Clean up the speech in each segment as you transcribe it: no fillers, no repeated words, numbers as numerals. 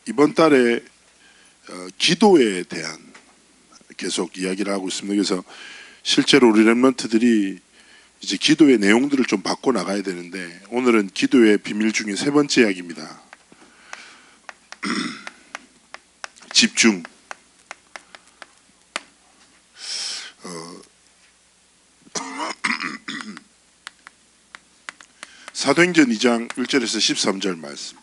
이번 달에 기도에 대한 계속 이야기를 하고 있습니다. 그래서 실제로 우리 렘넌트들이 이제 기도의 내용들을 좀 바꿔 나가야 되는데, 오늘은 기도의 비밀 중에 세 번째 이야기입니다. 집중. 사도행전 2장 1절에서 13절 말씀.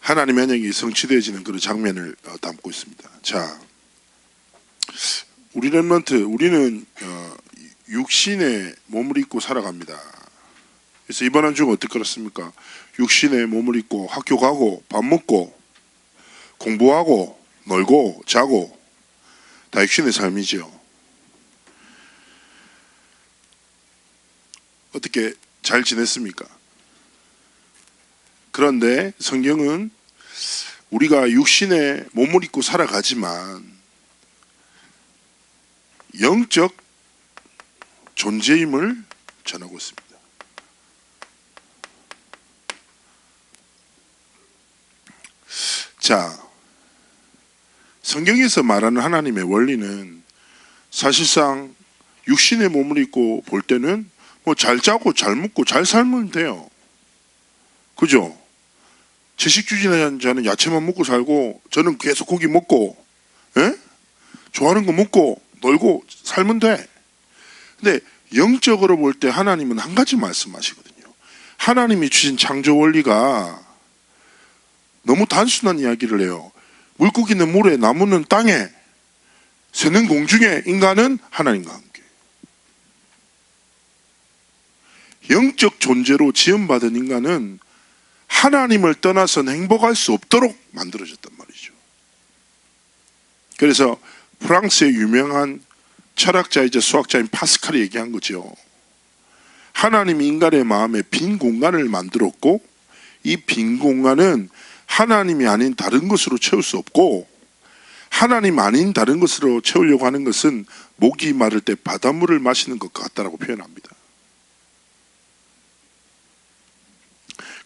하나님의 언약이 성취되어지는 그런 장면을 담고 있습니다. 자, 우리 렘넌트, 우리는 육신의 몸을 입고 살아갑니다. 그래서 이번 한 주가 어떻게 그렇습니까? 육신의 몸을 입고 학교 가고 밥 먹고 공부하고 놀고 자고, 다 육신의 삶이죠. 어떻게 잘 지냈습니까? 그런데 성경은 우리가 육신의 몸을 입고 살아가지만 영적 존재임을 전하고 있습니다. 자, 성경에서 말하는 하나님의 원리는 사실상 육신의 몸을 입고 볼 때는 뭐 잘 자고 잘 먹고 잘 살면 돼요. 그죠? 채식주의자는 저는 야채만 먹고 살고, 저는 계속 고기 먹고, 좋아하는 거 먹고 놀고 살면 돼. 근데 영적으로 볼 때 하나님은 한 가지 말씀하시거든요. 하나님이 주신 창조 원리가 너무 단순한 이야기를 해요. 물고기는 물에, 나무는 땅에, 새는 공중에, 인간은 하나님과 함께. 영적 존재로 지음받은 인간은 하나님을 떠나서는 행복할 수 없도록 만들어졌단 말이죠. 그래서 프랑스의 유명한 철학자이자 수학자인 파스칼이 얘기한 거죠. 하나님이 인간의 마음에 빈 공간을 만들었고, 이 빈 공간은 하나님이 아닌 다른 것으로 채울 수 없고, 하나님 아닌 다른 것으로 채우려고 하는 것은 목이 마를 때 바닷물을 마시는 것 같다라고 표현합니다.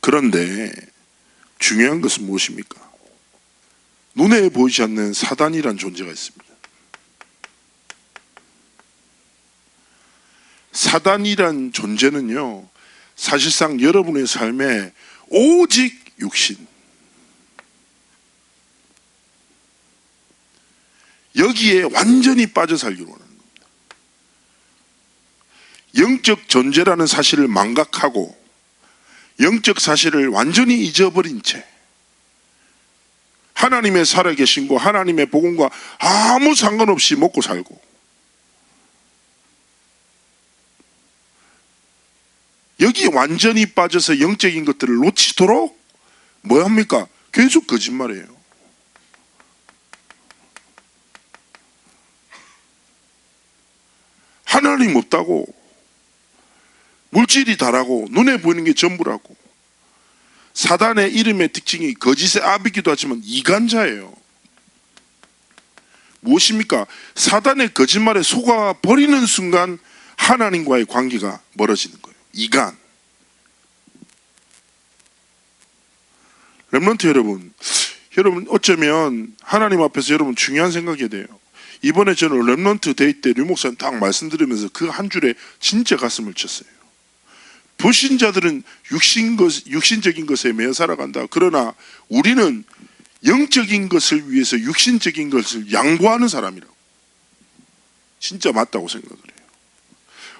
그런데 중요한 것은 무엇입니까? 눈에 보이지 않는 사단이란 존재가 있습니다. 사단이란 존재는요, 사실상 여러분의 삶에 오직 육신, 여기에 완전히 빠져 살기로 하는 겁니다. 영적 존재라는 사실을 망각하고 영적 사실을 완전히 잊어버린 채 하나님의 살아계신과 하나님의 복음과 아무 상관없이 먹고 살고, 여기에 완전히 빠져서 영적인 것들을 놓치도록 뭐 합니까? 계속 거짓말해요. 하나님 없다고, 물질이 다라고, 눈에 보이는 게 전부라고. 사단의 이름의 특징이 거짓의 아비기도 하지만 이간자예요. 무엇입니까? 사단의 거짓말에 속아 버리는 순간 하나님과의 관계가 멀어지는 거예요. 이간. 렘넌트 여러분 어쩌면 하나님 앞에서 여러분 중요한 생각이 돼요. 이번에 저는 렘넌트 데이 때 류 목사님 딱 말씀드리면서 그 한 줄에 진짜 가슴을 쳤어요. 불신자들은 육신적인 것에 매여 살아간다. 그러나 우리는 영적인 것을 위해서 육신적인 것을 양보하는 사람이라고. 진짜 맞다고 생각을 해요.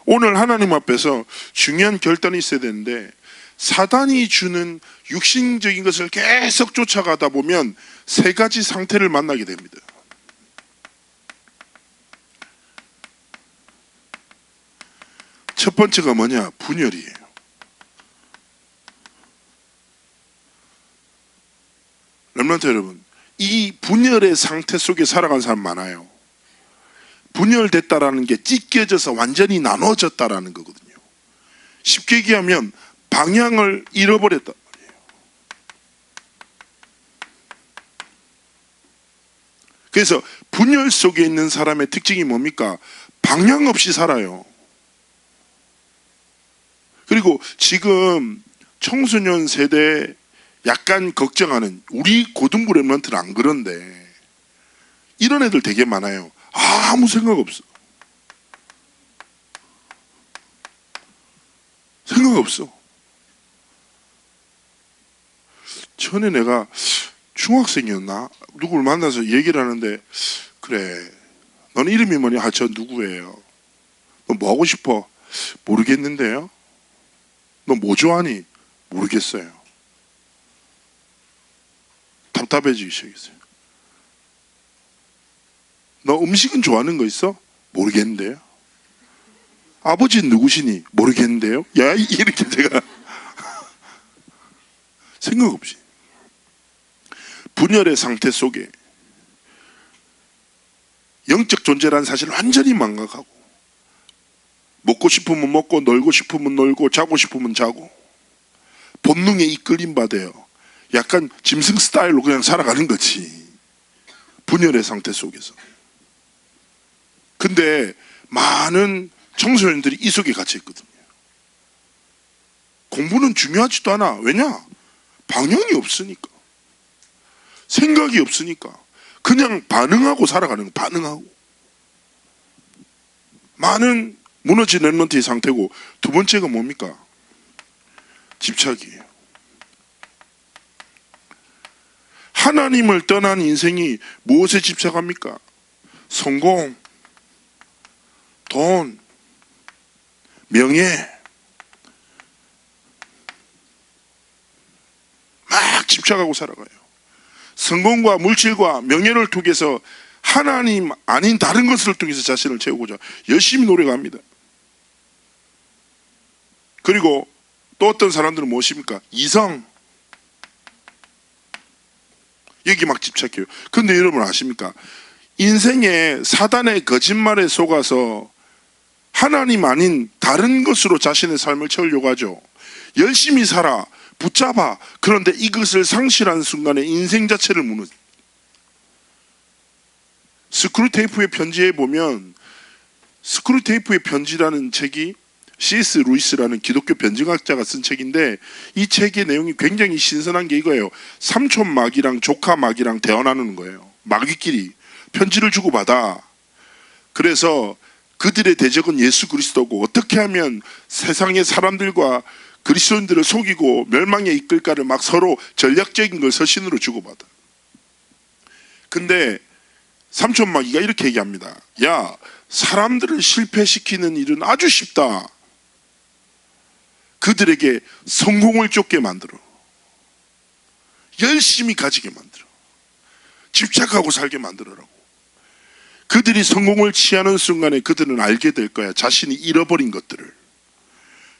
오늘 하나님 앞에서 중요한 결단이 있어야 되는데, 사단이 주는 육신적인 것을 계속 쫓아가다 보면 세 가지 상태를 만나게 됩니다. 첫 번째가 뭐냐? 분열이에요. 렘넌트 여러분, 이 분열의 상태 속에 살아간 사람 많아요. 분열됐다라는 게 찢겨져서 완전히 나눠졌다라는 거거든요. 쉽게 얘기하면 방향을 잃어버렸단 말이에요. 그래서 분열 속에 있는 사람의 특징이 뭡니까? 방향 없이 살아요. 그리고 지금 청소년 세대 약간 걱정하는, 우리 고등부 랩런트는 안 그런데 이런 애들 되게 많아요. 아무 생각 없어. 생각 없어. 전에 내가 중학생이었나? 누구를 만나서 얘기를 하는데, 그래, 너는 이름이 뭐냐? 아, 저 누구예요? 너 뭐 하고 싶어? 모르겠는데요? 너 뭐 좋아하니? 모르겠어요. 답답해지기 시작했어요. 너 음식은 좋아하는 거 있어? 모르겠는데요. 아버지는 누구시니? 모르겠는데요. 야, 이렇게 제가 생각 없이 분열의 상태 속에 영적 존재라는 사실을 완전히 망각하고, 먹고 싶으면 먹고 놀고 싶으면 놀고 자고 싶으면 자고 본능에 이끌림 받아요. 약간 짐승 스타일로 그냥 살아가는 거지, 분열의 상태 속에서. 근데 많은 청소년들이 이 속에 갇혀 있거든요. 공부는 중요하지도 않아. 왜냐? 방향이 없으니까, 생각이 없으니까 그냥 반응하고 살아가는 거. 반응하고. 많은 무너진 랩런트의 상태고, 두 번째가 뭡니까? 집착이에요. 하나님을 떠난 인생이 무엇에 집착합니까? 성공, 돈, 명예, 막 집착하고 살아가요. 성공과 물질과 명예를 통해서 하나님 아닌 다른 것을 통해서 자신을 채우고자 열심히 노력합니다. 그리고 또 어떤 사람들은 무엇입니까? 이성, 여기 막 집착해요. 근데 여러분 아십니까? 인생에 사단의 거짓말에 속아서 하나님 아닌 다른 것으로 자신의 삶을 채우려고 하죠. 열심히 살아, 붙잡아. 그런데 이것을 상실한 순간에 인생 자체를 무너져. 스크루테이프의 편지에 보면, 스크루테이프의 편지라는 책이 C.S. 루이스라는 기독교 변증학자가 쓴 책인데, 이 책의 내용이 굉장히 신선한 게 이거예요. 삼촌 마귀랑 조카 마귀랑 대화 나누는 거예요. 마귀끼리 편지를 주고받아. 그래서 그들의 대적은 예수 그리스도고, 어떻게 하면 세상의 사람들과 그리스도인들을 속이고 멸망에 이끌까를 막 서로 전략적인 걸 서신으로 주고받아. 근데 삼촌 마귀가 이렇게 얘기합니다. 야, 사람들을 실패시키는 일은 아주 쉽다. 그들에게 성공을 쫓게 만들어, 열심히 가지게 만들어, 집착하고 살게 만들어라고. 그들이 성공을 취하는 순간에 그들은 알게 될 거야, 자신이 잃어버린 것들을.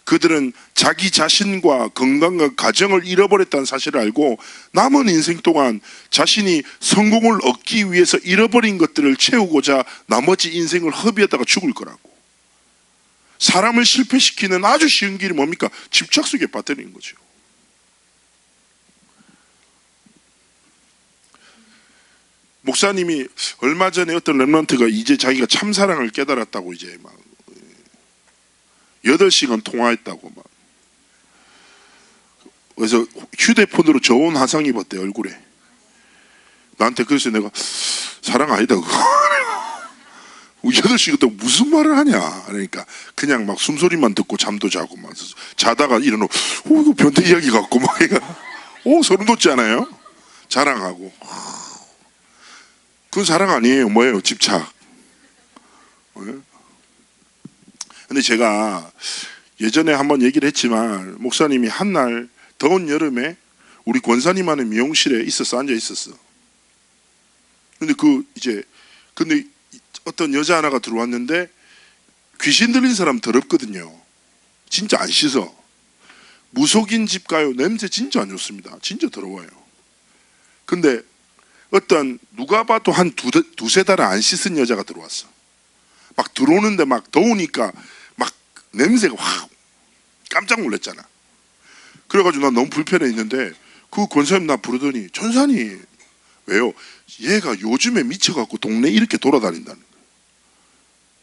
그들은 자기 자신과 건강과 가정을 잃어버렸다는 사실을 알고 남은 인생 동안 자신이 성공을 얻기 위해서 잃어버린 것들을 채우고자 나머지 인생을 허비하다가 죽을 거라고. 사람을 실패시키는 아주 쉬운 길이 뭡니까? 집착 속에 빠뜨리는 거죠. 목사님이 얼마 전에 어떤 랩런트가 이제 자기가 참사랑을 깨달았다고, 이제 막 8시간 통화했다고 막. 그래서 휴대폰으로 저온 화상 입었대, 얼굴에. 나한테. 그래서 내가 사랑 아니다 그거. 8시간 동안 무슨 말을 하냐. 그러니까 그냥 막 숨소리만 듣고 잠도 자고 막 자다가 일어나. 이거 변태 이야기 같고 막. 소름 돋지 않아요? 자랑하고. 그건 사랑 아니에요. 뭐예요? 집착. 근데 제가 예전에 한번 얘기를 했지만, 목사님이 한날 더운 여름에 우리 권사님만의 미용실에 있어서 앉아 있었어. 근데 근데 어떤 여자 하나가 들어왔는데, 귀신 들린 사람 더럽거든요. 진짜 안 씻어. 무속인 집 가요. 냄새 진짜 안 좋습니다. 진짜 더러워요. 근데 어떤 누가 봐도 한 두세 달을 안 씻은 여자가 들어왔어. 막 들어오는데 막 더우니까 막 냄새가 확, 깜짝 놀랐잖아. 그래가지고 난 너무 불편했는데 그 권사님 나 부르더니, 전사님 왜요? 얘가 요즘에 미쳐갖고 동네 이렇게 돌아다닌다는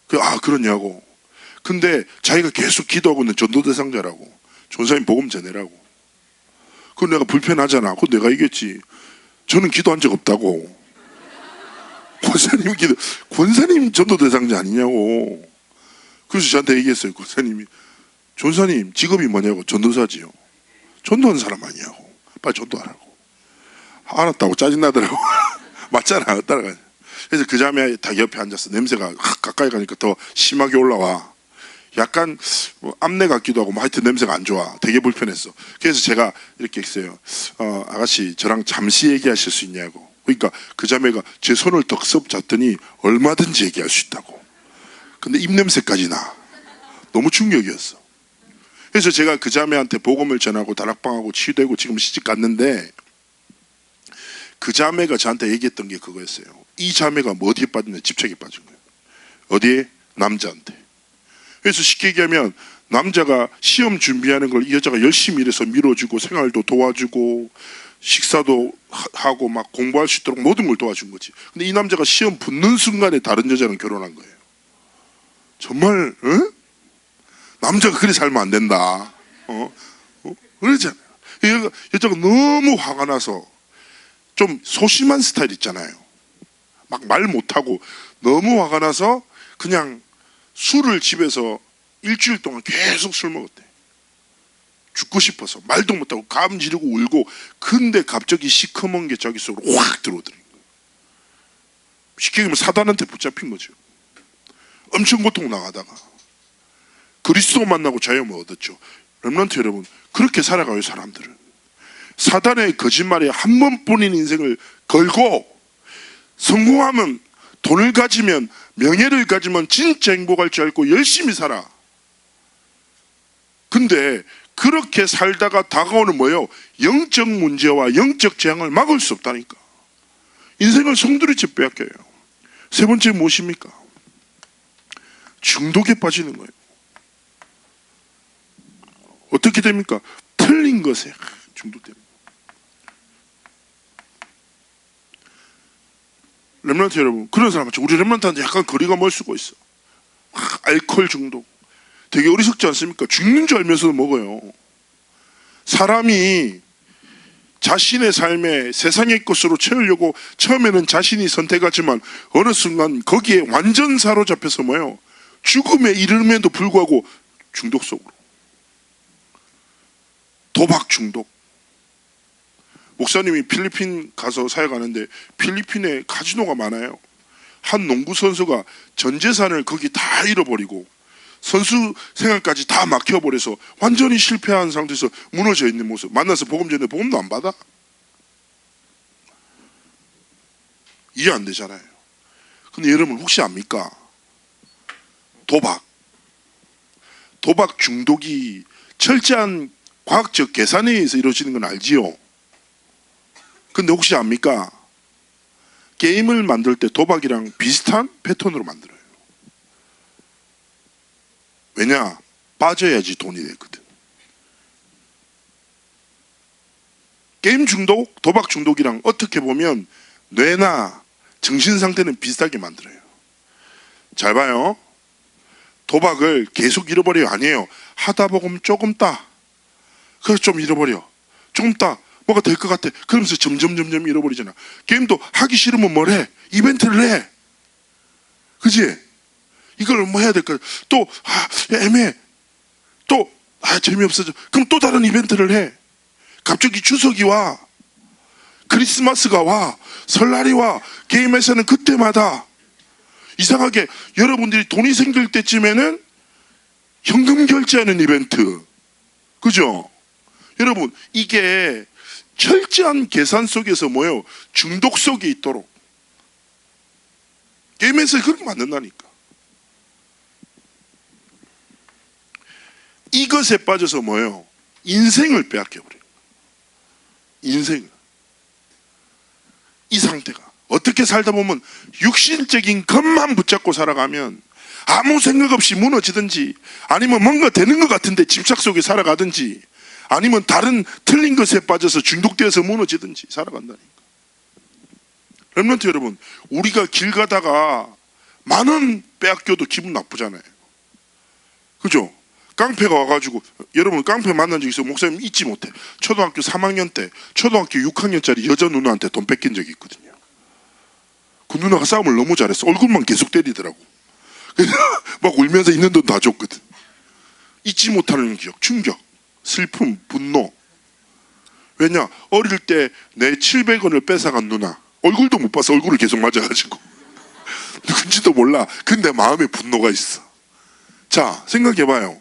거야. 그러냐고. 근데 자기가 계속 기도하고 있는 전도대상자라고, 전사님 복음 전해라고. 그건 내가 불편하잖아. 그건 내가 얘기했지. 저는 기도한 적 없다고. 권사님 전도 대상자 아니냐고. 그래서 저한테 얘기했어요. 권사님이, 전사님 직업이 뭐냐고. 전도사지요. 전도하는 사람 아니냐고. 빨리 전도하라고. 알았다고 짜증나더라고. 맞잖아. 따라가. 그래서 그 자매 다 옆에 앉았어. 냄새가 가까이 가니까 더 심하게 올라와. 약간 암내 같기도 하고, 하여튼 냄새가 안 좋아. 되게 불편했어. 그래서 제가 이렇게 했어요. 아가씨 저랑 잠시 얘기하실 수 있냐고. 그러니까 그 자매가 제 손을 덕섭 잡더니 얼마든지 얘기할 수 있다고. 근데 입냄새까지 나. 너무 충격이었어. 그래서 제가 그 자매한테 복음을 전하고 다락방하고 치유되고 지금 시집 갔는데, 그 자매가 저한테 얘기했던 게 그거였어요. 이 자매가 뭐 어디에 빠졌냐? 집착에 빠진 거예요. 어디에? 남자한테. 그래서 쉽게 얘기하면 남자가 시험 준비하는 걸 이 여자가 열심히 일해서 밀어주고 생활도 도와주고 식사도 하고 막 공부할 수 있도록 모든 걸 도와준 거지. 근데 이 남자가 시험 붙는 순간에 다른 여자랑 결혼한 거예요. 정말 남자가 그래 살면 안 된다. 그러잖아요. 여자가 너무 화가 나서, 좀 소심한 스타일 있잖아요. 막 말 못하고 너무 화가 나서 그냥 술을 집에서 일주일 동안 계속 술 먹었대. 죽고 싶어서 말도 못하고 감 지르고 울고. 근데 갑자기 시커먼 게 자기 속으로 확 들어오더라고요. 쉽게 얘기하면 사단한테 붙잡힌 거죠. 엄청 고통나가다가 그리스도 만나고 자유함을 얻었죠. 렘넌트 여러분, 그렇게 살아가요. 사람들은 사단의 거짓말에 한 번뿐인 인생을 걸고, 성공하면, 돈을 가지면, 명예를 가지면 진짜 행복할 줄 알고 열심히 살아. 근데 그렇게 살다가 다가오는 뭐예요? 영적 문제와 영적 재앙을 막을 수 없다니까. 인생을 송두리째 빼앗겨요. 세 번째 무엇입니까? 중독에 빠지는 거예요. 어떻게 됩니까? 틀린 것에 중독됩니다. 렘넌트 여러분, 그런 사람 많죠. 우리 렘넌트한테 약간 거리가 멀 수가 있어. 알코올 중독. 되게 어리석지 않습니까? 죽는 줄 알면서도 먹어요. 사람이 자신의 삶에 세상의 것으로 채우려고 처음에는 자신이 선택하지만 어느 순간 거기에 완전 사로잡혀서 뭐예요? 죽음에 이름에도 불구하고 중독 속으로. 도박 중독. 목사님이 필리핀 가서 사역하는데 필리핀에 카지노가 많아요. 한 농구 선수가 전 재산을 거기 다 잃어버리고 선수 생활까지 다 막혀버려서 완전히 실패한 상태에서 무너져 있는 모습. 만나서 복음 전에 복음도 안 받아. 이해 안 되잖아요. 근데 여러분 혹시 압니까? 도박 중독이 철저한 과학적 계산에 의해서 이루어지는 건 알지요? 근데 혹시 압니까? 게임을 만들 때 도박이랑 비슷한 패턴으로 만들어요. 왜냐? 빠져야지 돈이 되거든. 게임 중독, 도박 중독이랑 어떻게 보면 뇌나 정신 상태는 비슷하게 만들어요. 잘 봐요. 도박을 계속 잃어버려요? 아니에요. 하다 보면 조금 따. 그래서 좀 잃어버려. 조금 따. 뭐가 될 것 같아. 그러면서 점점 잃어버리잖아. 게임도 하기 싫으면 뭘 해? 이벤트를 해. 그지? 이걸 뭐 해야 될까? 또 애매해. 또 재미없어져. 그럼 또 다른 이벤트를 해. 갑자기 추석이 와. 크리스마스가 와. 설날이 와. 게임에서는 그때마다 이상하게 여러분들이 돈이 생길 때쯤에는 현금 결제하는 이벤트. 그죠? 여러분 이게 철저한 계산 속에서 뭐예요? 중독 속에 있도록. 게임에서 그렇게 만든다니까. 이것에 빠져서 뭐예요? 인생을 빼앗겨버려요. 인생을. 이 상태가. 어떻게 살다 보면 육신적인 것만 붙잡고 살아가면 아무 생각 없이 무너지든지, 아니면 뭔가 되는 것 같은데 집착 속에 살아가든지, 아니면 다른 틀린 것에 빠져서 중독되어서 무너지든지 살아간다니까. 렘넌트 여러분, 우리가 길 가다가 10,000원 빼앗겨도 기분 나쁘잖아요. 그죠? 깡패가 와가지고, 여러분 깡패 만난 적 있어요? 목사님 잊지 못해. 초등학교 3학년 때 초등학교 6학년짜리 여자 누나한테 돈 뺏긴 적이 있거든요. 그 누나가 싸움을 너무 잘했어. 얼굴만 계속 때리더라고. 그래서 막 울면서 있는 돈 다 줬거든. 잊지 못하는 기억, 충격, 슬픔, 분노. 왜냐? 어릴 때 내 700원을 뺏어간 누나, 얼굴도 못 봐서 얼굴을 계속 맞아가지고 누군지도 몰라. 근데 마음에 분노가 있어. 자, 생각해봐요.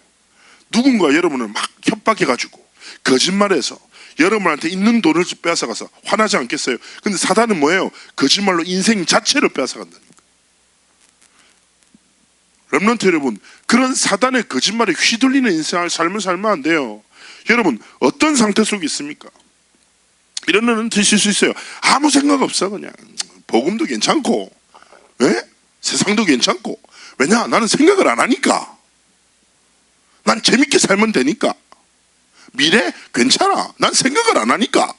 누군가 여러분을 막 협박해가지고 거짓말해서 여러분한테 있는 돈을 뺏어가서 화나지 않겠어요? 근데 사단은 뭐예요? 거짓말로 인생 자체를 뺏어간다니까. 렘넌트 여러분, 그런 사단의 거짓말에 휘둘리는 인생을 삶을 살면 안 돼요. 여러분, 어떤 상태 속에 있습니까? 이런 놈은 드실 수 있어요. 아무 생각 없어. 그냥 복음도 괜찮고, 예? 세상도 괜찮고. 왜냐? 나는 생각을 안 하니까. 난 재밌게 살면 되니까. 미래 괜찮아. 난 생각을 안 하니까.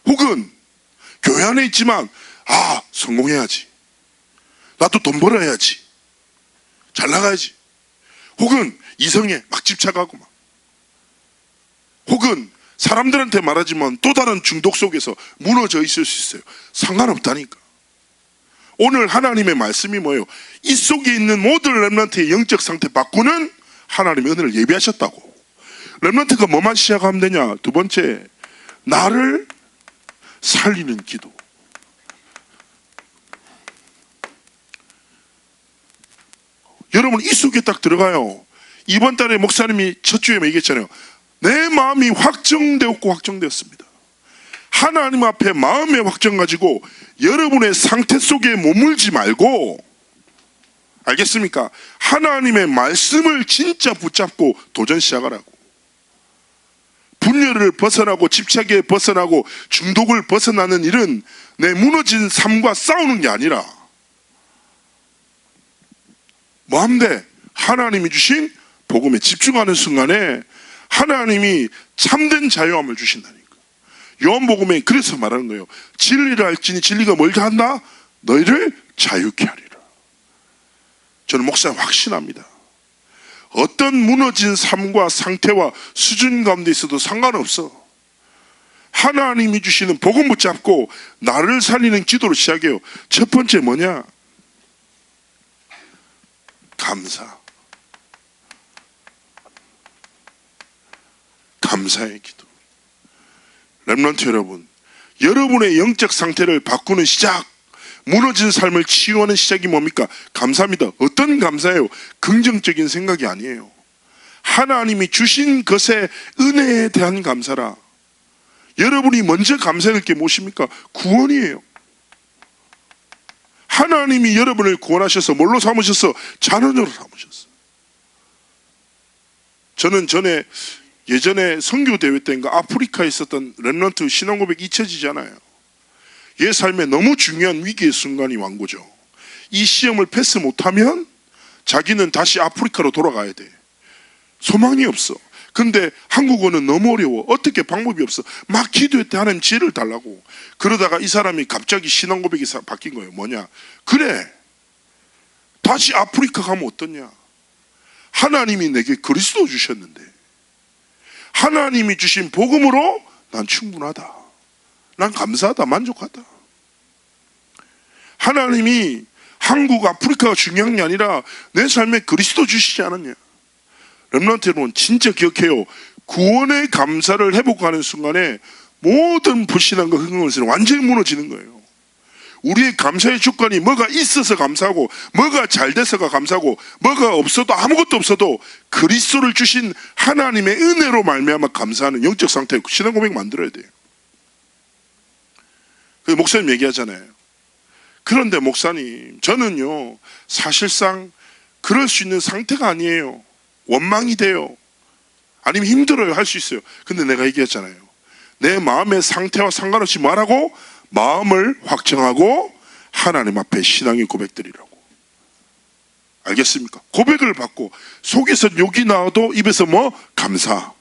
혹은 교회 안에 있지만 성공해야지. 나도 돈 벌어야지. 잘 나가야지. 혹은 이성에 막 집착하고 막. 혹은 사람들한테 말하지만 또 다른 중독 속에서 무너져 있을 수 있어요. 상관없다니까. 오늘 하나님의 말씀이 뭐예요? 이 속에 있는 모든 렘넌트의 영적 상태 바꾸는 하나님의 은혜를 예비하셨다고. 렘넌트가 뭐만 시작하면 되냐? 두 번째, 나를 살리는 기도. 여러분, 이 속에 딱 들어가요. 이번 달에 목사님이 첫 주에 얘기했잖아요. 내 마음이 확정되었고 확정되었습니다. 하나님 앞에 마음의 확정 가지고 여러분의 상태 속에 머물지 말고, 알겠습니까? 하나님의 말씀을 진짜 붙잡고 도전 시작하라고. 분열을 벗어나고 집착에 벗어나고 중독을 벗어나는 일은 내 무너진 삶과 싸우는 게 아니라 뭐 하면 돼? 하나님이 주신 복음에 집중하는 순간에 하나님이 참된 자유함을 주신다니까. 요한복음에 그래서 말하는 거예요. 진리를 알지니 진리가 뭘까 한다? 너희를 자유케 하리라. 저는 목사님 확신합니다. 어떤 무너진 삶과 상태와 수준 가운데 있어도 상관없어. 하나님이 주시는 복음 붙잡고 나를 살리는 기도를 시작해요. 첫 번째 뭐냐? 감사. 감사의 기도. 렘넌트 여러분, 여러분의 영적 상태를 바꾸는 시작, 무너진 삶을 치유하는 시작이 뭡니까? 감사입니다. 어떤 감사예요? 긍정적인 생각이 아니에요. 하나님이 주신 것의 은혜에 대한 감사라. 여러분이 먼저 감사할 게 무엇입니까? 구원이에요. 하나님이 여러분을 구원하셔서 뭘로 삼으셔서? 자녀로 삼으셨어. 저는 예전에 선교 대회 때인가 아프리카에 있었던 렘넌트 신앙고백 잊혀지잖아요. 얘 삶에 너무 중요한 위기의 순간이 온 거죠. 이 시험을 패스 못하면 자기는 다시 아프리카로 돌아가야 돼. 소망이 없어. 근데 한국어는 너무 어려워. 어떻게 방법이 없어. 막 기도했대. 하나님 지혜를 달라고. 그러다가 이 사람이 갑자기 신앙고백이 바뀐 거예요. 뭐냐? 그래, 다시 아프리카 가면 어떠냐? 하나님이 내게 그리스도 주셨는데 하나님이 주신 복음으로 난 충분하다. 난 감사하다. 만족하다. 하나님이 한국, 아프리카가 중요한 게 아니라 내 삶에 그리스도 주시지 않았냐. 렘넌트 여러분, 진짜 기억해요. 구원의 감사를 회복하는 순간에 모든 불신앙과 흥흥은 완전히 무너지는 거예요. 우리의 감사의 주권이 뭐가 있어서 감사하고 뭐가 잘 돼서가 감사하고 뭐가 없어도 아무것도 없어도 그리스도를 주신 하나님의 은혜로 말미암아 감사하는 영적 상태, 신앙 고백 만들어야 돼요. 목사님 얘기하잖아요. 그런데 목사님, 저는요 사실상 그럴 수 있는 상태가 아니에요. 원망이 돼요. 아니면 힘들어요. 할 수 있어요. 근데 내가 얘기했잖아요. 내 마음의 상태와 상관없이 말하고 마음을 확정하고 하나님 앞에 신앙의 고백드리라고. 알겠습니까? 고백을 받고 속에서 욕이 나와도 입에서 뭐? 감사.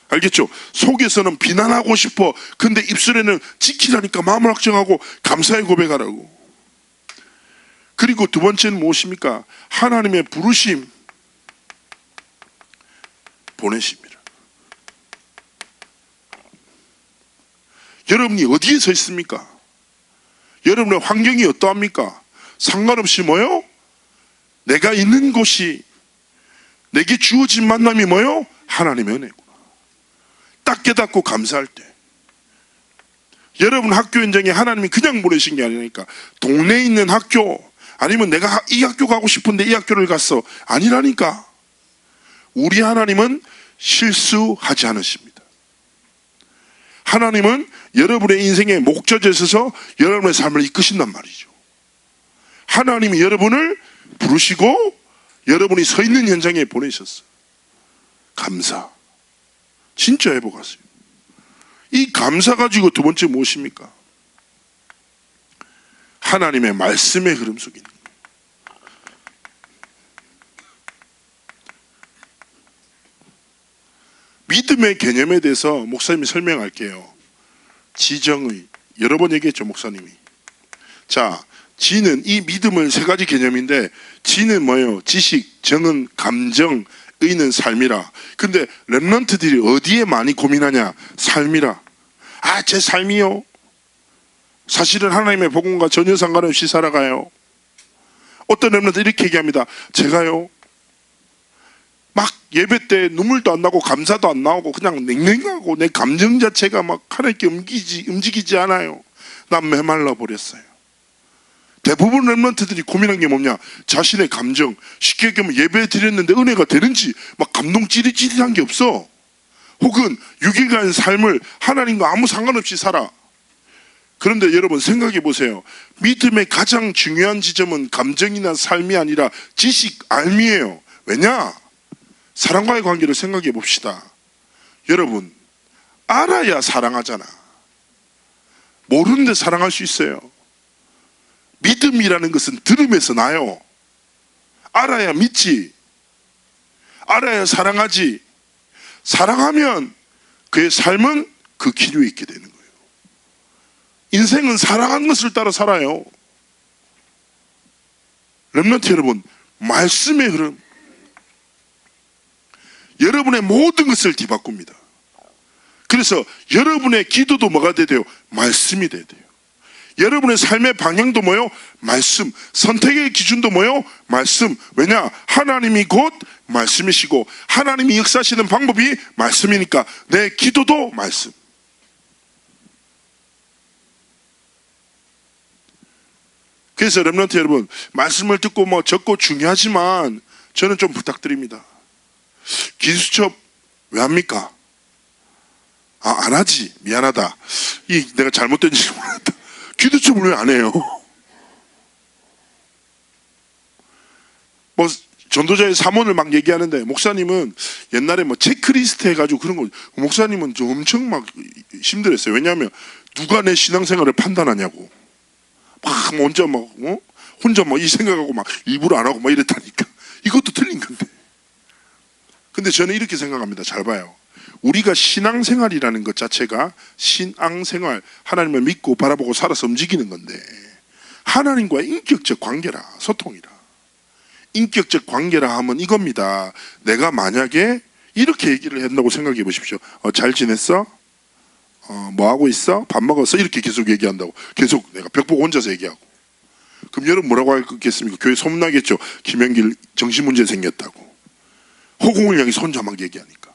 알겠죠? 속에서는 비난하고 싶어. 근데 입술에는 지키라니까 마음을 확정하고 감사의 고백하라고. 그리고 두 번째는 무엇입니까? 하나님의 부르심. 보내십니다. 여러분이 어디에 서 있습니까? 여러분의 환경이 어떠합니까? 상관없이 뭐요? 내가 있는 곳이, 내게 주어진 만남이 뭐요? 하나님의 은혜구나. 딱 깨닫고 감사할 때, 여러분 학교 현장에 하나님이 그냥 보내신 게 아니니까, 동네에 있는 학교, 아니면 내가 이 학교 가고 싶은데 이 학교를 갔어, 아니라니까. 우리 하나님은 실수하지 않으십니다. 하나님은 여러분의 인생의 목적지에 있어서 여러분의 삶을 이끄신단 말이죠. 하나님이 여러분을 부르시고 여러분이 서 있는 현장에 보내셨어요. 감사. 진짜 회복하세요. 이 감사 가지고 두 번째 무엇입니까? 하나님의 말씀의 흐름 속에 있는 거예요. 믿음의 개념에 대해서 목사님이 설명할게요. 지정의, 여러 번 얘기했죠 목사님이. 자, 지는 이 믿음은 세 가지 개념인데, 지는 뭐예요? 지식, 정은 감정, 의는 삶이라. 근데 렘넌트들이 어디에 많이 고민하냐? 삶이라. 아, 제 삶이요? 사실은 하나님의 복음과 전혀 상관없이 살아가요. 어떤 렘넌트 이렇게 얘기합니다. 제가요, 막 예배 때 눈물도 안 나고 감사도 안 나오고 그냥 냉랭하고 내 감정 자체가 막 하나님께 움직이지 않아요. 난 메말라 버렸어요. 대부분 렘넌트들이 고민한 게 뭐냐? 자신의 감정. 쉽게 얘기하면 예배 드렸는데 은혜가 되는지 막 감동 찌릿찌릿한 게 없어. 혹은 6일간 삶을 하나님과 아무 상관없이 살아. 그런데 여러분 생각해 보세요. 믿음의 가장 중요한 지점은 감정이나 삶이 아니라 지식, 알미예요. 왜냐? 사랑과의 관계를 생각해 봅시다. 여러분, 알아야 사랑하잖아. 모르는데 사랑할 수 있어요. 믿음이라는 것은 들음에서 나요. 알아야 믿지. 알아야 사랑하지. 사랑하면 그의 삶은 그 기류에 있게 되는 거예요. 인생은 사랑하는 것을 따라 살아요. 렘넌트 여러분, 말씀의 흐름, 여러분의 모든 것을 뒤바꿉니다. 그래서 여러분의 기도도 뭐가 돼야 돼요? 말씀이 돼야 돼요. 여러분의 삶의 방향도 뭐요? 말씀. 선택의 기준도 뭐요? 말씀. 왜냐? 하나님이 곧 말씀이시고 하나님이 역사하시는 방법이 말씀이니까 내 기도도 말씀. 그래서 렘넌트 여러분, 말씀을 듣고 뭐 적고 중요하지만 저는 좀 부탁드립니다. 기수첩 왜 합니까? 아, 안 하지. 미안하다. 내가 잘못된 짓을 몰랐다. 기도첩을 왜 안 해요? 뭐 전도자의 사문을 막 얘기하는데, 목사님은 옛날에 뭐 체크리스트 해가지고 그런 거, 목사님은 좀 엄청 막 힘들었어요. 왜냐하면 누가 내 신앙생활을 판단하냐고. 막 혼자 막 이 생각하고 막 일부러 안 하고 막 이랬다니까. 이것도 틀린 건데. 근데 저는 이렇게 생각합니다. 잘 봐요. 우리가 신앙생활이라는 것 자체가 신앙생활, 하나님을 믿고 바라보고 살아서 움직이는 건데, 하나님과의 인격적 관계라, 소통이라. 인격적 관계라 하면 이겁니다. 내가 만약에 이렇게 얘기를 한다고 생각해 보십시오. 잘 지냈어? 뭐 하고 있어? 밥 먹었어? 이렇게 계속 얘기한다고. 계속 내가 벽 보고 혼자서 얘기하고. 그럼 여러분 뭐라고 하겠습니까? 교회 소문나겠죠. 김영길 정신문제 생겼다고. 허공을 향해서 혼자 막 얘기하니까.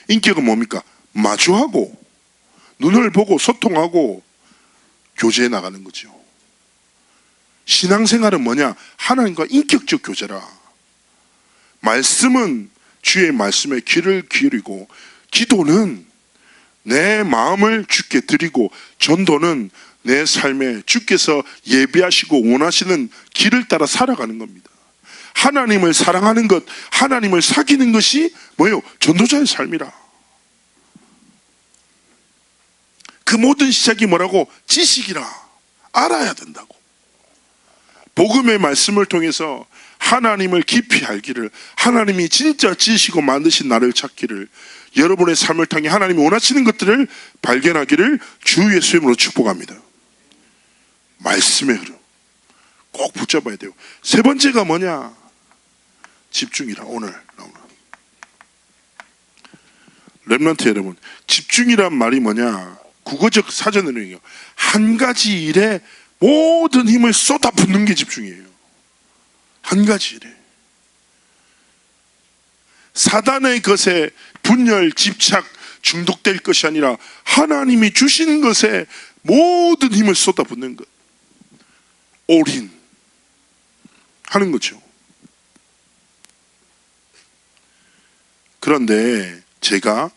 인격은 뭡니까? 마주하고 눈을 보고 소통하고 교제해 나가는 거죠. 신앙생활은 뭐냐? 하나님과 인격적 교제라. 말씀은 주의 말씀에 귀를 기울이고, 기도는 내 마음을 주께 드리고, 전도는 내 삶에 주께서 예비하시고 원하시는 길을 따라 살아가는 겁니다. 하나님을 사랑하는 것, 하나님을 사귀는 것이 뭐예요? 전도자의 삶이라. 그 모든 시작이 뭐라고? 지식이라. 알아야 된다고. 복음의 말씀을 통해서 하나님을 깊이 알기를, 하나님이 진짜 지으시고 만드신 나를 찾기를, 여러분의 삶을 통해 하나님이 원하시는 것들을 발견하기를 주 예수의 이름으로 축복합니다. 말씀의 흐름 꼭 붙잡아야 돼요. 세 번째가 뭐냐? 집중이라. 오늘 나오는 렘넌트 여러분, 집중이란 말이 뭐냐? 국어적 사전으로요, 한 가지 일에 모든 힘을 쏟아붓는 게 집중이에요. 한 가지 일에. 사단의 것에 분열, 집착, 중독될 것이 아니라 하나님이 주신 것에 모든 힘을 쏟아붓는 것. 올인 하는 거죠. 그런데 제가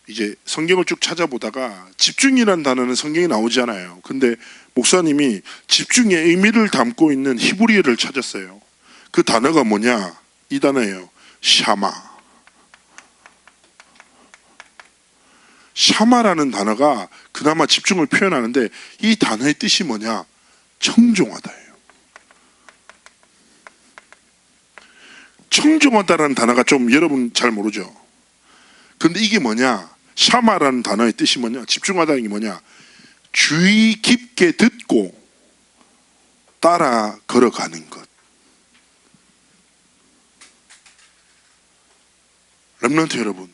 이제 성경을 쭉 찾아보다가 집중이라는 단어는 성경에 나오지 않아요. 근데 목사님이 집중의 의미를 담고 있는 히브리어를 찾았어요. 그 단어가 뭐냐? 이 단어예요. 샤마. 샤마라는 단어가 그나마 집중을 표현하는데, 이 단어의 뜻이 뭐냐? 청종하다예요. 청종하다라는 단어가 좀 여러분 잘 모르죠? 근데 이게 뭐냐? 샤마라는 단어의 뜻이 뭐냐? 집중하다는 게 뭐냐? 주의 깊게 듣고 따라 걸어가는 것. 렘넌트 여러분,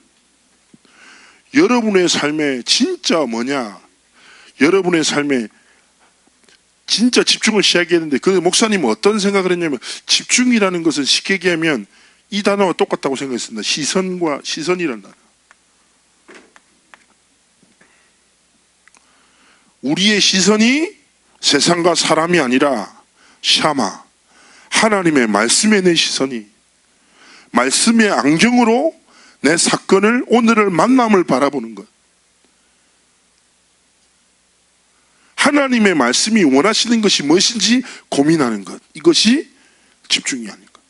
여러분의 삶에 진짜 뭐냐? 여러분의 삶에 진짜 집중을 시작했는데, 그 목사님은 어떤 생각을 했냐면, 집중이라는 것은 쉽게 얘기하면 이 단어와 똑같다고 생각했습니다. 시선이라는 단어. 우리의 시선이 세상과 사람이 아니라 샤마, 하나님의 말씀에 내 시선이, 말씀의 안경으로 내 사건을, 오늘을, 만남을 바라보는 것. 하나님의 말씀이 원하시는 것이 무엇인지 고민하는 것. 이것이 집중이 아닐까.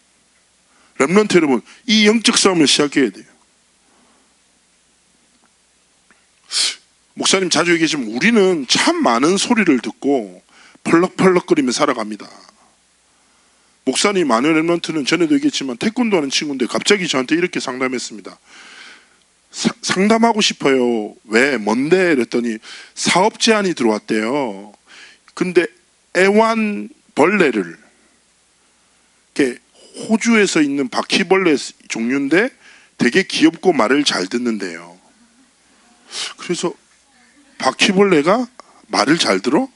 렘넌트 여러분, 이 영적 싸움을 시작해야 돼요. 목사님 자주 얘기하지만 우리는 참 많은 소리를 듣고 펄럭펄럭거리며 살아갑니다. 목사님 마누엘 렘넌트는 전에도 얘기했지만 태권도 하는 친구인데 갑자기 저한테 이렇게 상담했습니다. 상담하고 싶어요. 왜? 뭔데? 그랬더니 사업 제안이 들어왔대요. 근데 애완벌레를, 이렇게 호주에서 있는 바퀴벌레 종류인데 되게 귀엽고 말을 잘 듣는데요. 그래서 바퀴벌레가 말을 잘 들어?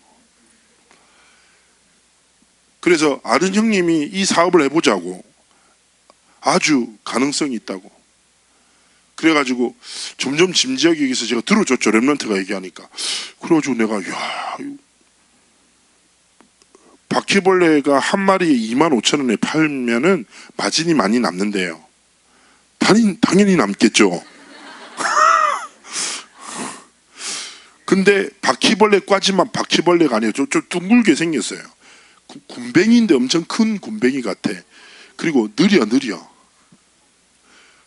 그래서 아는 형님이 이 사업을 해보자고, 아주 가능성이 있다고. 그래가지고 점점 진지하게 여기서 제가 들어줬죠. 렘넌트가 얘기하니까. 그래가지고 내가, 야, 바퀴벌레가 한 마리에 25,000원에 팔면은 마진이 많이 남는데요. 당연히 남겠죠. 근데 바퀴벌레까지만 바퀴벌레가 아니에요. 좀 둥글게 생겼어요. 굼벵이인데 엄청 큰 굼벵이 같아. 그리고 느려.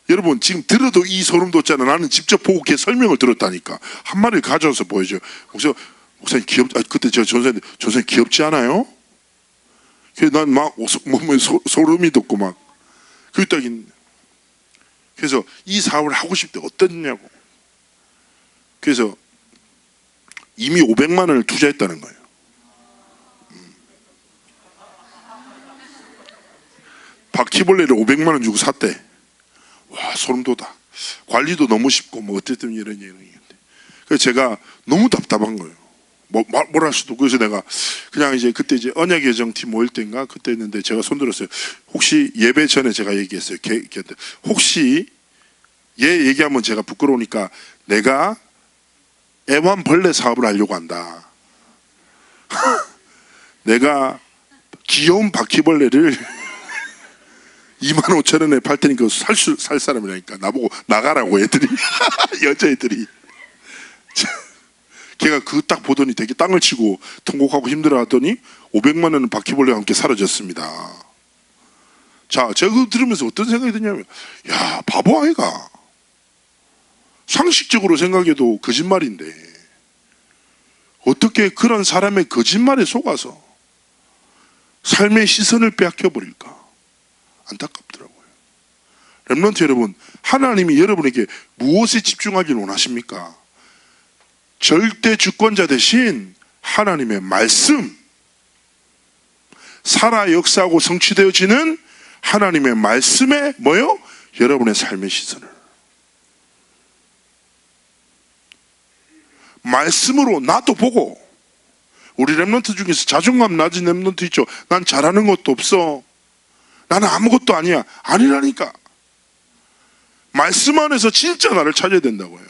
여러분 지금 들어도 이 소름 돋잖아. 나는 직접 보고 걔 설명을 들었다니까. 한 마리를 가져와서 보여줘요. 목사님 그때 제가 전사님 귀엽지 않아요? 난 막 몸에 소름이 돋고 막. 그래서 이 사업을 하고 싶대. 어땠냐고. 그래서 이미 500만 원을 투자했다는 거예요. 바퀴벌레를 500만 원 주고 샀대. 와, 소름 돋아. 관리도 너무 쉽고 뭐 어쨌든 이런 얘기인데. 그래서 제가 너무 답답한 거예요. 뭘 할 수도. 그래서 내가 그냥 이제 그때 이제 언약여정팀 모일 때인가 그때 했는데 제가 손들었어요. 혹시 예배 전에 제가 얘기했어요. 혹시 얘 얘기하면 제가 부끄러우니까 내가 애완벌레 사업을 하려고 한다. 내가 귀여운 바퀴벌레를 25,000원에 팔 테니까 살 사람이라니까. 나보고 나가라고 애들이. 여자애들이. 걔가 그 딱 보더니 되게 땅을 치고 통곡하고 힘들어하더니 500만 원은 바퀴벌레와 함께 사라졌습니다. 자, 제가 그거 들으면서 어떤 생각이 드냐면, 야, 바보 아이가. 상식적으로 생각해도 거짓말인데 어떻게 그런 사람의 거짓말에 속아서 삶의 시선을 빼앗겨버릴까? 안타깝더라고요. 렘넌트 여러분, 하나님이 여러분에게 무엇에 집중하기를 원하십니까? 절대 주권자 대신 하나님의 말씀, 살아 역사하고 성취되어지는 하나님의 말씀에 뭐요? 여러분의 삶의 시선을. 말씀으로 나도 보고, 우리 랩런트 중에서 자존감 낮은 랩런트 있죠. 난 잘하는 것도 없어, 나는 아무것도 아니야. 아니라니까. 말씀 안에서 진짜 나를 찾아야 된다고요.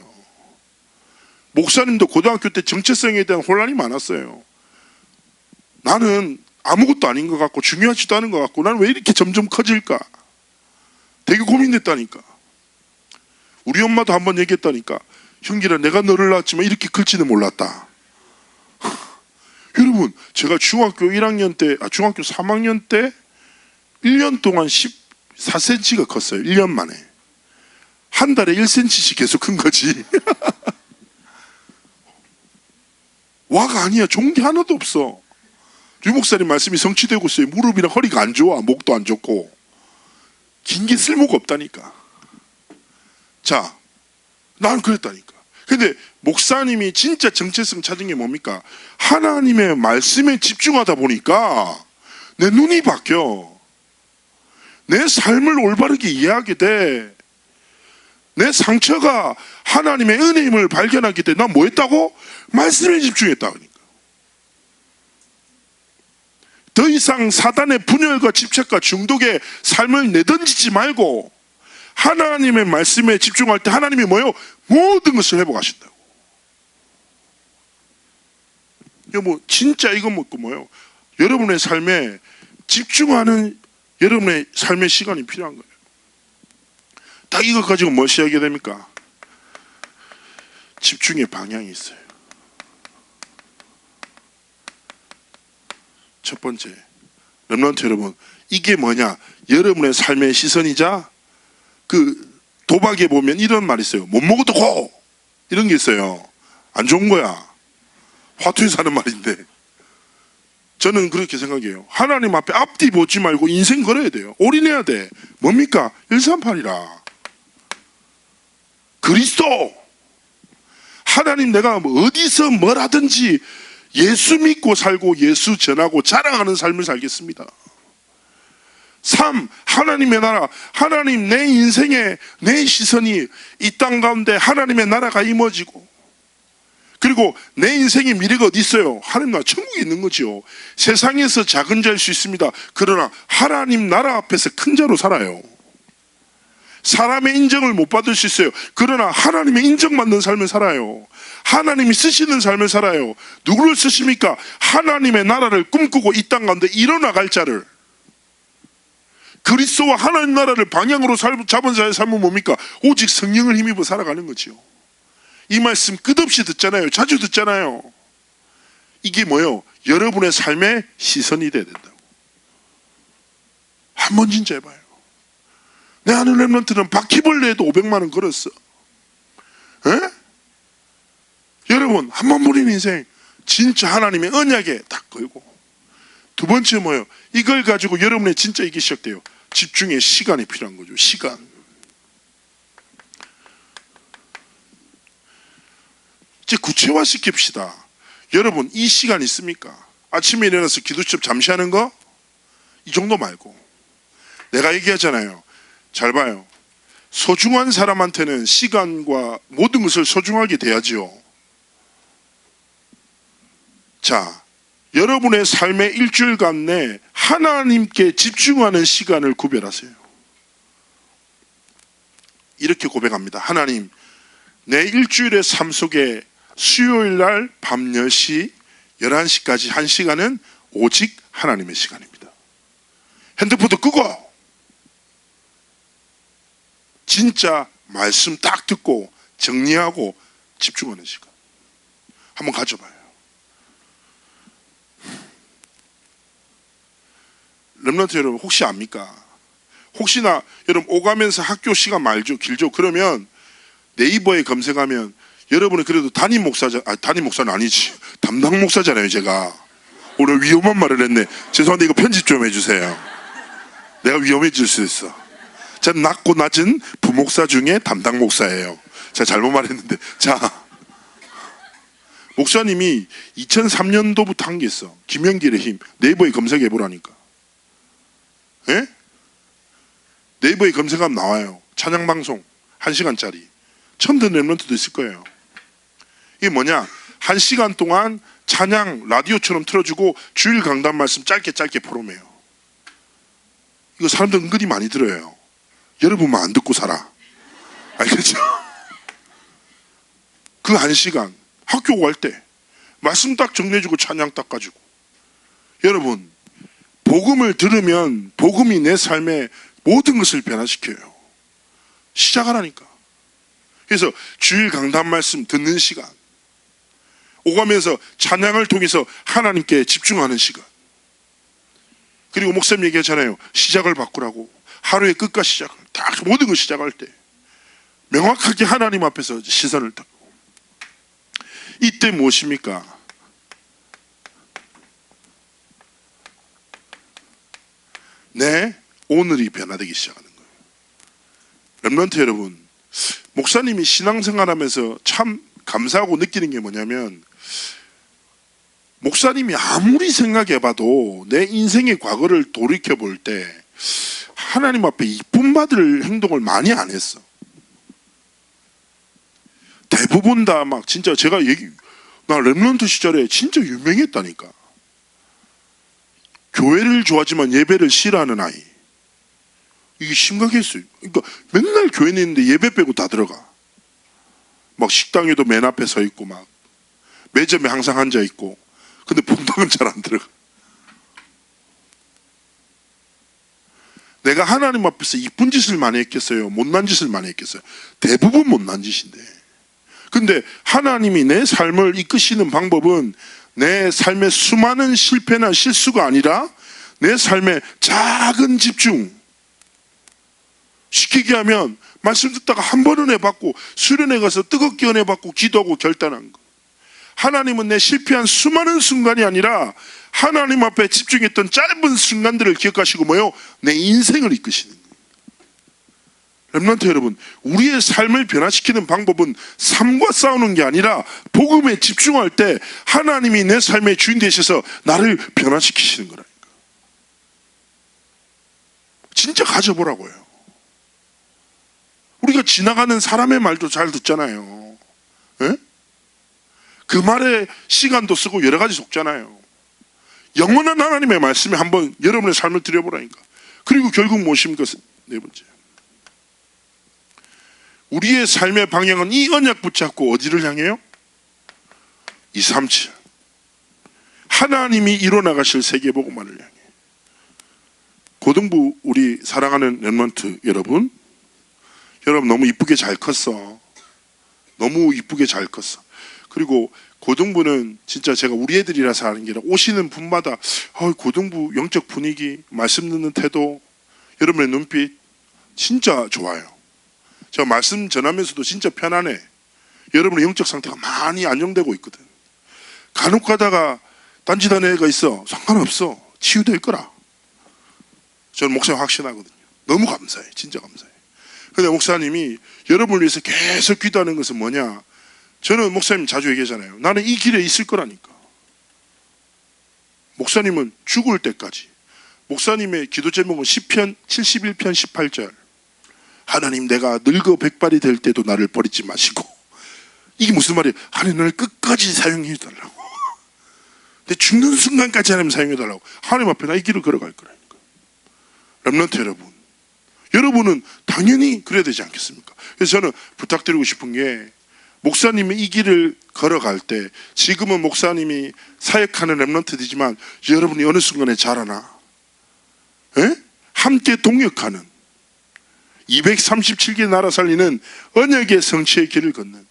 목사님도 고등학교 때 정체성에 대한 혼란이 많았어요. 나는 아무것도 아닌 것 같고 중요하지도 않은 것 같고 나는 왜 이렇게 점점 커질까? 되게 고민됐다니까. 우리 엄마도 한번 얘기했다니까. 형기라, 내가 너를 낳았지만 이렇게 클지는 몰랐다. 여러분, 제가 중학교 1학년 때, 중학교 3학년 때 1년 동안 14cm가 컸어요. 1년 만에. 한 달에 1cm씩 계속 큰 거지. 와가 아니야. 좋은 게 하나도 없어. 유 목사님 말씀이 성취되고 있어요. 무릎이랑 허리가 안 좋아. 목도 안 좋고. 긴 게 쓸모가 없다니까. 자, 나는 그랬다니까. 근데 목사님이 진짜 정체성 찾은 게 뭡니까? 하나님의 말씀에 집중하다 보니까 내 눈이 바뀌어. 내 삶을 올바르게 이해하게 돼. 내 상처가 하나님의 은혜임을 발견하게 돼. 난 뭐 했다고? 말씀에 집중했다. 그러니까. 더 이상 사단의 분열과 집착과 중독의 삶을 내던지지 말고 하나님의 말씀에 집중할 때 하나님이 뭐예요? 모든 것을 회복하신다고. 이거 뭐 진짜 이거 뭐예요? 여러분의 삶에 집중하는 여러분의 삶의 시간이 필요한 거예요. 딱 이거 가지고 뭐 시작하게 됩니까? 집중의 방향이 있어요. 첫 번째, 렘넌트 여러분, 이게 뭐냐? 여러분의 삶의 시선이자 그 도박에 보면 이런 말이 있어요. 못 먹어도 고! 이런 게 있어요. 안 좋은 거야. 화투에서 하는 말인데. 저는 그렇게 생각해요. 하나님 앞에 앞뒤 보지 말고 인생 걸어야 돼요. 올인해야 돼. 뭡니까? 138이라. 그리스도. 하나님, 내가 어디서 뭘 하든지 예수 믿고 살고 예수 전하고 자랑하는 삶을 살겠습니다. 3. 하나님의 나라. 하나님, 내 인생에 내 시선이 이 땅 가운데 하나님의 나라가 이루어지고, 그리고 내 인생의 미래가 어디 있어요? 하나님 나라 천국에 있는 거죠. 세상에서 작은 자일 수 있습니다. 그러나 하나님 나라 앞에서 큰 자로 살아요. 사람의 인정을 못 받을 수 있어요. 그러나 하나님의 인정받는 삶을 살아요. 하나님이 쓰시는 삶을 살아요. 누구를 쓰십니까? 하나님의 나라를 꿈꾸고 이 땅 가운데 일어나갈 자를. 그리스도와 하나님 나라를 방향으로 잡은 자의 삶은 뭡니까? 오직 성령을 힘입어 살아가는 거지요. 이 말씀 끝없이 듣잖아요. 자주 듣잖아요. 이게 뭐예요? 여러분의 삶의 시선이 돼야 된다고. 한번 진짜 해봐요. 내 아는 랩런트는 바퀴벌레에도 500만 원 걸었어. 에? 여러분, 한 번 버린 인생 진짜 하나님의 언약에 딱 걸고. 두 번째 뭐예요? 이걸 가지고 여러분의 진짜 이게 시작돼요. 집중의 시간이 필요한 거죠. 시간. 이제 구체화 시킵시다. 여러분, 이 시간 있습니까? 아침에 일어나서 기도처럼 잠시 하는 거? 이 정도 말고. 내가 얘기하잖아요. 잘 봐요. 소중한 사람한테는 시간과 모든 것을 소중하게 대하지요. 자, 여러분의 삶의 일주일간 내 하나님께 집중하는 시간을 구별하세요. 이렇게 고백합니다. 하나님, 내 일주일의 삶 속에 수요일 날 밤 10시, 11시까지 1시간은 오직 하나님의 시간입니다. 핸드폰도 끄고 진짜 말씀 딱 듣고 정리하고 집중하는 시간 한번 가져봐요. 렘넌트 여러분, 혹시 압니까? 혹시나 여러분 오가면서 학교 시간 말죠, 길죠? 그러면 네이버에 검색하면 여러분이 그래도 담임 목사는 아니지, 담당 목사잖아요. 제가 오늘 위험한 말을 했네. 죄송한데 이거 편집 좀 해주세요. 내가 위험해질 수 있어. 저는 낮고 낮은 부목사 중에 담당 목사예요. 제가 잘못 말했는데. 자, 목사님이 2003년도부터 한 게 있어. 김영길의 힘. 네이버에 검색해 보라니까. 예? 네이버에 검색하면 나와요. 찬양방송 1시간짜리. 처음 듣는 랩런트도 있을 거예요. 이게 뭐냐? 1시간 동안 찬양 라디오처럼 틀어주고 주일 강단 말씀 짧게 포럼해요. 이거 사람들 은근히 많이 들어요. 여러분만 안 듣고 살아. 알겠죠? 그 1시간 학교 갈 때 말씀 딱 정리해주고 찬양 딱 가지고. 여러분, 복음을 들으면 복음이 내 삶의 모든 것을 변화시켜요. 시작하라니까. 그래서 주일 강단 말씀 듣는 시간, 오가면서 찬양을 통해서 하나님께 집중하는 시간. 그리고 목사님 얘기하잖아요. 시작을 바꾸라고. 하루의 끝과 시작을 다 모든 걸 시작할 때 명확하게 하나님 앞에서 시선을 딱. 이때 무엇입니까? 내 오늘이 변화되기 시작하는 거예요. 렘넌트 여러분, 목사님이 신앙생활하면서 참 감사하고 느끼는 게 뭐냐면, 목사님이 아무리 생각해봐도 내 인생의 과거를 돌이켜볼 때 하나님 앞에 이쁨 받을 행동을 많이 안 했어. 대부분 다 막 진짜 나 렘넌트 시절에 진짜 유명했다니까. 교회를 좋아하지만 예배를 싫어하는 아이. 이게 심각했어요. 그러니까 맨날 교회에 있는데 예배 빼고 다 들어가. 막 식당에도 맨 앞에 서 있고, 막 매점에 항상 앉아 있고. 근데 본당은 잘 안 들어가. 내가 하나님 앞에서 이쁜 짓을 많이 했겠어요? 못난 짓을 많이 했겠어요? 대부분 못난 짓인데. 근데 하나님이 내 삶을 이끄시는 방법은 내 삶의 수많은 실패나 실수가 아니라 내 삶의 작은 집중. 시키게 하면 말씀 듣다가 한 번 은혜 받고 수련회 가서 뜨겁게 은혜 받고 기도하고 결단한 거. 하나님은 내 실패한 수많은 순간이 아니라 하나님 앞에 집중했던 짧은 순간들을 기억하시고 뭐요? 내 인생을 이끄시는 거예요. 렘넌트 여러분, 우리의 삶을 변화시키는 방법은 삶과 싸우는 게 아니라 복음에 집중할 때 하나님이 내 삶의 주인 되셔서 나를 변화시키시는 거라니까. 진짜 가져보라고요. 우리가 지나가는 사람의 말도 잘 듣잖아요. 에? 그 말에 시간도 쓰고 여러 가지 속잖아요. 영원한 하나님의 말씀에 한번 여러분의 삶을 들여보라니까. 그리고 결국 무엇입니까? 네 번째, 우리의 삶의 방향은 이 언약 붙잡고 어디를 향해요? 237 하나님이 이뤄나가실 세계복음화를 향해. 고등부 우리 사랑하는 렘넌트 여러분 너무 이쁘게 잘 컸어. 너무 이쁘게 잘 컸어. 그리고 고등부는 진짜 제가 우리 애들이라서 하는 게 아니라 오시는 분마다 고등부 영적 분위기, 말씀 듣는 태도, 여러분의 눈빛 진짜 좋아요. 제가 말씀 전하면서도 진짜 편안해. 여러분의 영적 상태가 많이 안정되고 있거든. 간혹 가다가 딴짓하는 애가 있어. 상관없어. 치유될 거라. 저는 목사님 확신하거든요. 너무 감사해. 진짜 감사해. 근데 목사님이 여러분을 위해서 계속 기도하는 것은 뭐냐? 저는 목사님 자주 얘기하잖아요. 나는 이 길에 있을 거라니까. 목사님은 죽을 때까지. 목사님의 기도 제목은 시편 71편 18절. 하나님, 내가 늙어 백발이 될 때도 나를 버리지 마시고. 이게 무슨 말이에요? 하나님, 나를 끝까지 사용해 달라고. 내 죽는 순간까지 하나님 사용해 달라고. 하나님 앞에 나 이 길을 걸어갈 거라니까. 렘넌트 여러분, 여러분은 당연히 그래야 되지 않겠습니까? 그래서 저는 부탁드리고 싶은 게, 목사님이 이 길을 걸어갈 때, 지금은 목사님이 사역하는 렘넌트이지만 여러분이 어느 순간에 자라나, 함께 동역하는 237개 나라 살리는 언약의 성취의 길을 걷는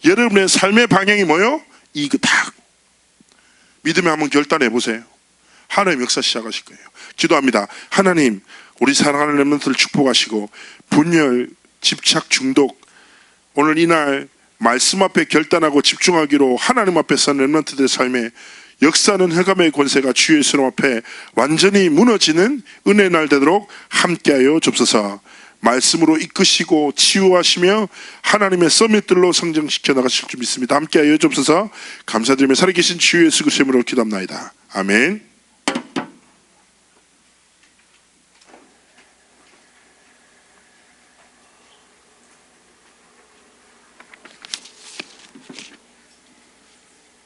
여러분의 삶의 방향이 뭐요? 이거다. 믿음에 한번 결단해 보세요. 하나님 역사 시작하실 거예요. 기도합니다. 하나님, 우리 사랑하는 렘넌트를 축복하시고 분열, 집착, 중독, 오늘 이날 말씀 앞에 결단하고 집중하기로 하나님 앞에 선 렘넌트들의 삶에 역사는 흑암의 권세가 주의 수름 앞에 완전히 무너지는 은혜의 날 되도록 함께하여 줍소서. 말씀으로 이끄시고 치유하시며 하나님의 서밋들로 성장시켜 나가실 줄 믿습니다. 함께하여 줍소서. 감사드리며 살아계신 주 예수 그리스도의 이름으로 기도합나이다. 아멘.